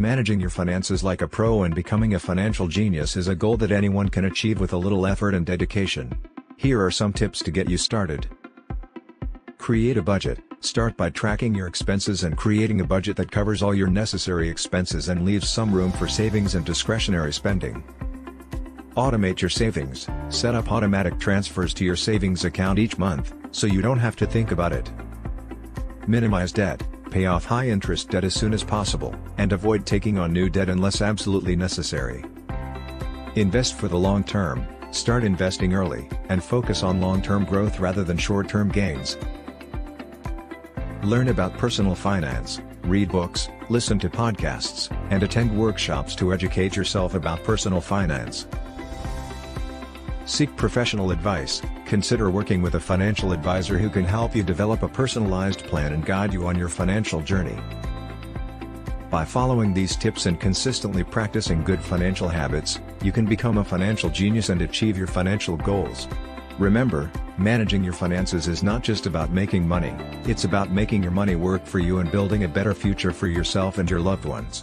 Managing your finances like a pro and becoming a financial genius is a goal that anyone can achieve with a little effort and dedication. Here are some tips to get you started. Create a budget. Start by tracking your expenses and creating a budget that covers all your necessary expenses and leaves some room for savings and discretionary spending. Automate your savings. Set up automatic transfers to your savings account each month, so you don't have to think about it. Minimize debt. Pay off high-interest debt as soon as possible, and avoid taking on new debt unless absolutely necessary. Invest for the long term. Start investing early, and focus on long-term growth rather than short-term gains. Learn about personal finance. Read books, listen to podcasts, and attend workshops to educate yourself about personal finance. Seek professional advice. Consider working with a financial advisor who can help you develop a personalized plan and guide you on your financial journey. By following these tips and consistently practicing good financial habits, you can become a financial genius and achieve your financial goals. Remember, managing your finances is not just about making money, it's about making your money work for you and building a better future for yourself and your loved ones.